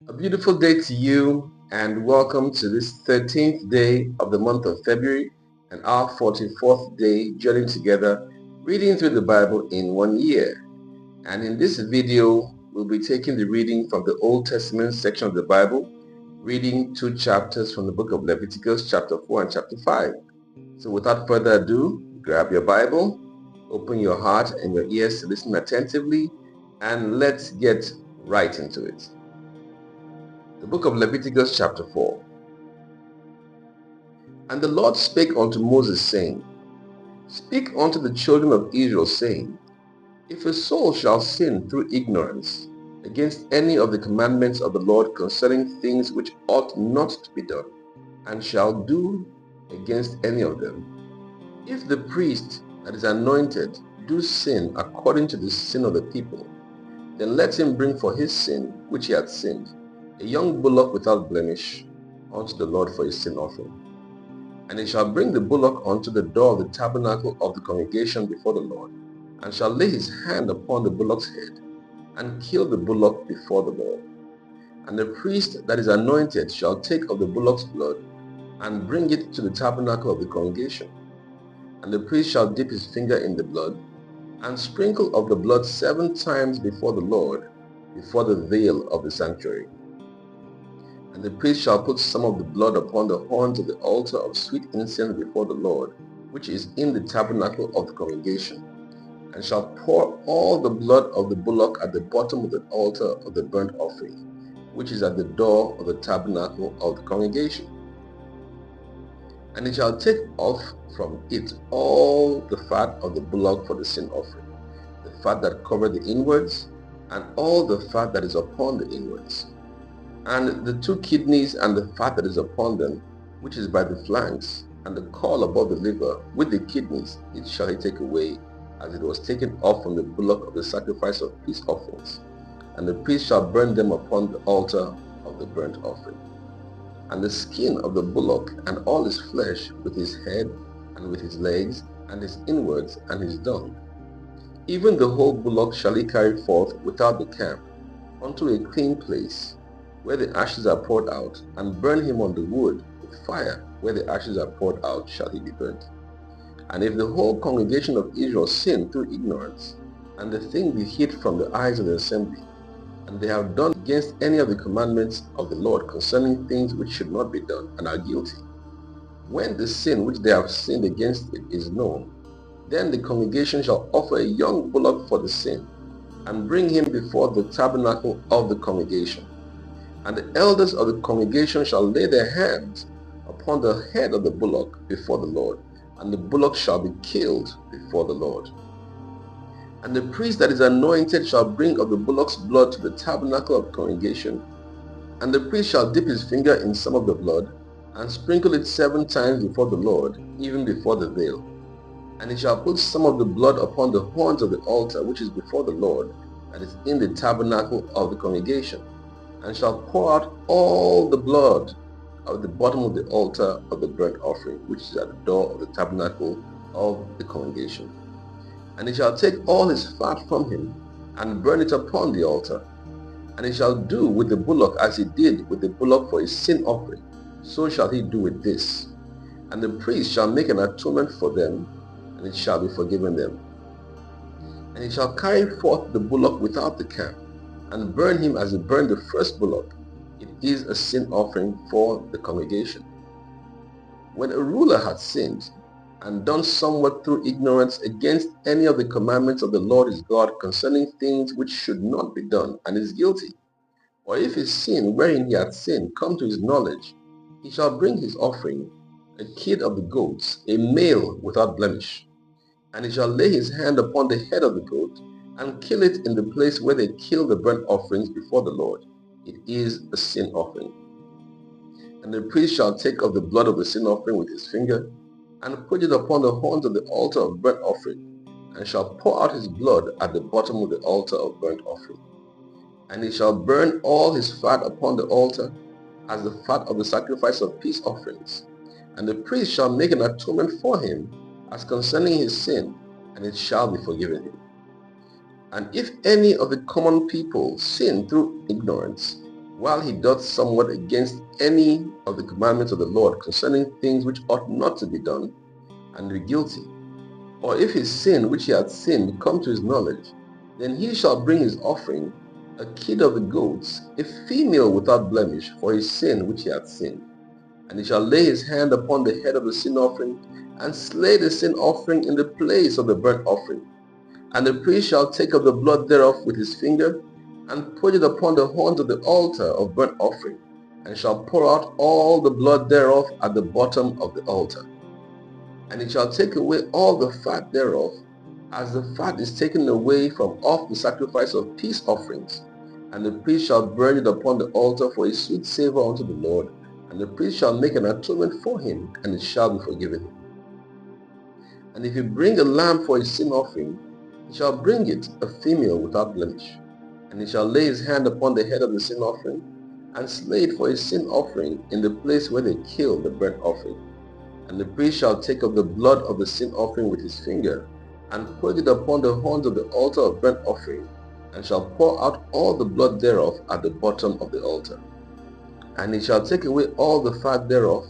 A beautiful day to you, and welcome to this 13th day of the month of February and our 44th day journeying together reading through the Bible in 1 year. And in this video, we'll be taking the reading from the Old Testament section of the Bible, reading 2 chapters from the book of Leviticus, chapter 4 and chapter 5. So without further ado, grab your Bible, open your heart and your ears to listen attentively, and let's get right into it. The book of Leviticus chapter 4. And the Lord spake unto Moses, saying, Speak unto the children of Israel, saying, If a soul shall sin through ignorance against any of the commandments of the Lord concerning things which ought not to be done, and shall do against any of them, if the priest that is anointed do sin according to the sin of the people, then let him bring for his sin which he hath sinned a young bullock without blemish unto the Lord for his sin offering. And he shall bring the bullock unto the door of the tabernacle of the congregation before the Lord, and shall lay his hand upon the bullock's head, and kill the bullock before the Lord. And the priest that is anointed shall take of the bullock's blood, and bring it to the tabernacle of the congregation. And the priest shall dip his finger in the blood, and sprinkle of the blood 7 times before the Lord, before the veil of the sanctuary. And the priest shall put some of the blood upon the horns of the altar of sweet incense before the Lord, which is in the tabernacle of the congregation, and shall pour all the blood of the bullock at the bottom of the altar of the burnt offering, which is at the door of the tabernacle of the congregation. And he shall take off from it all the fat of the bullock for the sin offering, the fat that covered the inwards, and all the fat that is upon the inwards, and the 2 kidneys and the fat that is upon them, which is by the flanks, and the caul above the liver, with the kidneys, it shall he take away, as it was taken off from the bullock of the sacrifice of peace offerings. And the priest shall burn them upon the altar of the burnt offering. And the skin of the bullock, and all his flesh, with his head, and with his legs, and his inwards, and his dung, even the whole bullock shall he carry forth without the camp, unto a clean place, where the ashes are poured out, and burn him on the wood with fire, where the ashes are poured out shall he be burnt. And if the whole congregation of Israel sin through ignorance, and the thing be hid from the eyes of the assembly, and they have done against any of the commandments of the Lord concerning things which should not be done, and are guilty, when the sin which they have sinned against it is known, then the congregation shall offer a young bullock for the sin, and bring him before the tabernacle of the congregation. And the elders of the congregation shall lay their hands upon the head of the bullock before the Lord, and the bullock shall be killed before the Lord. And the priest that is anointed shall bring of the bullock's blood to the tabernacle of the congregation, and the priest shall dip his finger in some of the blood, and sprinkle it 7 times before the Lord, even before the veil. And he shall put some of the blood upon the horns of the altar which is before the Lord, that is in the tabernacle of the congregation, and shall pour out all the blood of the bottom of the altar of the burnt offering, which is at the door of the tabernacle of the congregation. And he shall take all his fat from him, and burn it upon the altar. And he shall do with the bullock as he did with the bullock for his sin offering, so shall he do with this. And the priest shall make an atonement for them, and it shall be forgiven them. And he shall carry forth the bullock without the camp, and burn him as he burned the first bullock. It is a sin offering for the congregation. When a ruler hath sinned, and done somewhat through ignorance against any of the commandments of the Lord his God concerning things which should not be done, and is guilty, or if his sin wherein he hath sinned come to his knowledge, he shall bring his offering, a kid of the goats, a male without blemish. And he shall lay his hand upon the head of the goat, and kill it in the place where they kill the burnt offerings before the Lord. It is a sin offering. And the priest shall take of the blood of the sin offering with his finger, and put it upon the horns of the altar of burnt offering, and shall pour out his blood at the bottom of the altar of burnt offering. And he shall burn all his fat upon the altar, as the fat of the sacrifice of peace offerings. And the priest shall make an atonement for him, as concerning his sin, and it shall be forgiven him. And if any of the common people sin through ignorance, while he doth somewhat against any of the commandments of the Lord concerning things which ought not to be done, and be guilty. Or if his sin which he hath sinned come to his knowledge, then he shall bring his offering, a kid of the goats, a female without blemish, for his sin which he hath sinned. And he shall lay his hand upon the head of the sin offering, and slay the sin offering in the place of the burnt offering. And the priest shall take of the blood thereof with his finger, and put it upon the horns of the altar of burnt offering, and shall pour out all the blood thereof at the bottom of the altar. And he shall take away all the fat thereof, as the fat is taken away from off the sacrifice of peace offerings. And the priest shall burn it upon the altar for a sweet savour unto the Lord. And the priest shall make an atonement for him, and it shall be forgiven him. And if he bring a lamb for his sin offering, he shall bring it a female without blemish. And he shall lay his hand upon the head of the sin offering, and slay it for his sin offering in the place where they kill the burnt offering. And the priest shall take of the blood of the sin offering with his finger, and put it upon the horns of the altar of burnt offering, and shall pour out all the blood thereof at the bottom of the altar. And he shall take away all the fat thereof,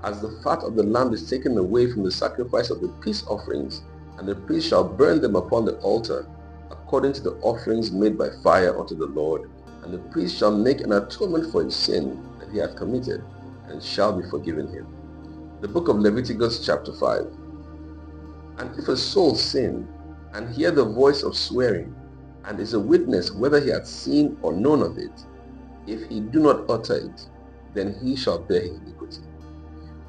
as the fat of the lamb is taken away from the sacrifice of the peace offerings, and the priest shall burn them upon the altar, according to the offerings made by fire unto the Lord. And the priest shall make an atonement for his sin that he hath committed, and shall be forgiven him. The book of Leviticus chapter 5. And if a soul sin, and hear the voice of swearing, and is a witness whether he hath seen or known of it, if he do not utter it, then he shall bear his iniquity.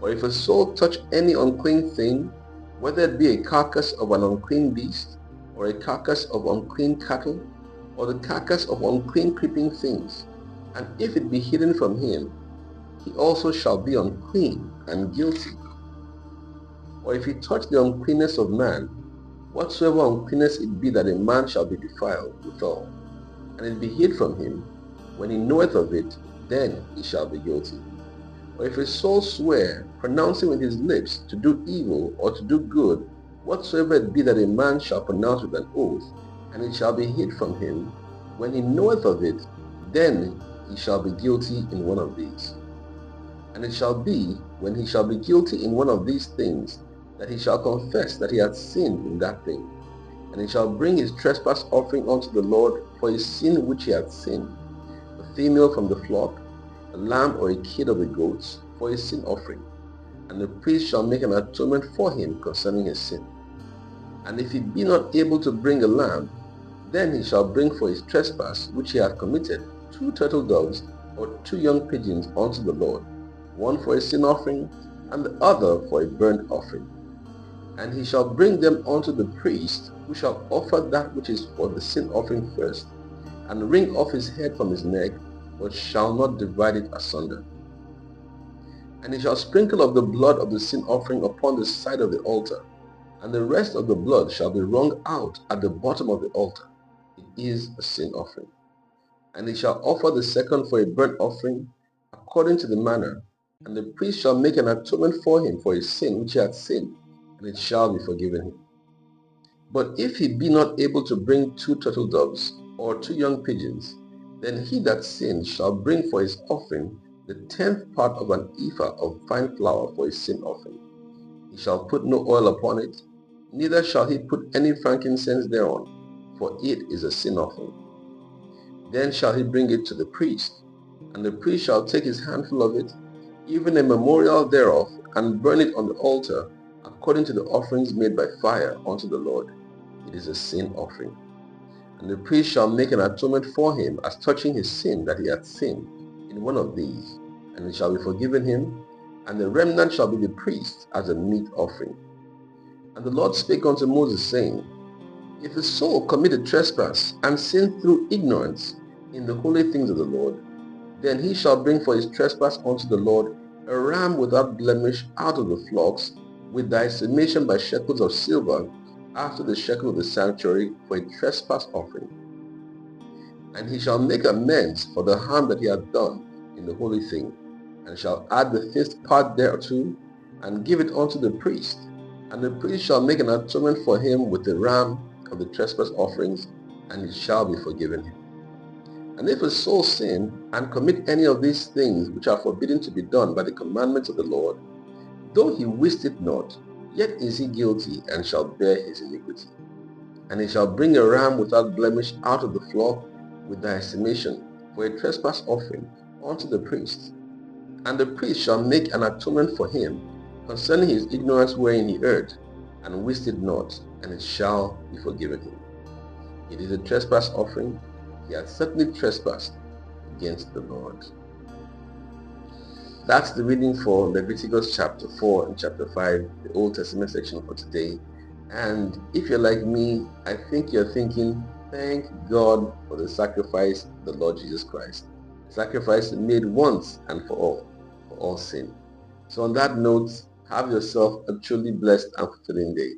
Or if a soul touch any unclean thing, whether it be a carcass of an unclean beast, or a carcass of unclean cattle, or the carcass of unclean creeping things, and if it be hidden from him, he also shall be unclean and guilty. Or if he touch the uncleanness of man, whatsoever uncleanness it be that a man shall be defiled withal, and it be hid from him, when he knoweth of it, then he shall be guilty. Or if a soul swear, pronouncing with his lips to do evil or to do good, whatsoever it be that a man shall pronounce with an oath, and it shall be hid from him, when he knoweth of it, then he shall be guilty in one of these. And it shall be, when he shall be guilty in one of these things, that he shall confess that he hath sinned in that thing. And he shall bring his trespass offering unto the Lord for his sin which he hath sinned, a female from the flock, a lamb or a kid of the goats, for his sin offering. And the priest shall make an atonement for him concerning his sin. And if he be not able to bring a lamb, then he shall bring for his trespass which he hath committed 2 turtle doves or 2 young pigeons unto the Lord, one for a sin offering, and the other for a burnt offering. And he shall bring them unto the priest, who shall offer that which is for the sin offering first, and wring off his head from his neck, but shall not divide it asunder. And he shall sprinkle of the blood of the sin offering upon the side of the altar, and the rest of the blood shall be wrung out at the bottom of the altar. It is a sin offering. And he shall offer the second for a burnt offering, according to the manner, and the priest shall make an atonement for him for his sin which he hath sinned, and it shall be forgiven him. But if he be not able to bring 2 turtle doves or 2 young pigeons, then he that sinned shall bring for his offering the 10th part of an ephah of fine flour for his sin offering. He shall put no oil upon it, neither shall he put any frankincense thereon, for it is a sin offering. Then shall he bring it to the priest, and the priest shall take his handful of it, even a memorial thereof, and burn it on the altar, according to the offerings made by fire unto the Lord. It is a sin offering. And the priest shall make an atonement for him as touching his sin that he hath sinned in one of these, and it shall be forgiven him, and the remnant shall be the priest as a meat offering. And the Lord spake unto Moses, saying, If a soul commit a trespass, and sin through ignorance in the holy things of the Lord, then he shall bring for his trespass unto the Lord a ram without blemish out of the flocks, with thy estimation by shekels of silver, after the shekel of the sanctuary, for a trespass offering. And he shall make amends for the harm that he hath done in the holy thing, and shall add the 5th part thereto, and give it unto the priest. And the priest shall make an atonement for him with the ram of the trespass offerings, and it shall be forgiven him. And if a soul sin and commit any of these things which are forbidden to be done by the commandments of the Lord, though he wist it not, yet is he guilty and shall bear his iniquity. And he shall bring a ram without blemish out of the flock with thy estimation for a trespass offering unto the priest. And the priest shall make an atonement for him concerning his ignorance wherein he erred, and wist it not, and it shall be forgiven him. It is a trespass offering. He hath certainly trespassed against the Lord. That's the reading for Leviticus chapter 4 and chapter 5, the Old Testament section for today. And if you're like me, I think you're thinking, thank God for the sacrifice of the Lord Jesus Christ. The sacrifice made once and for all sin. So on that note, have yourself a truly blessed and fulfilling day.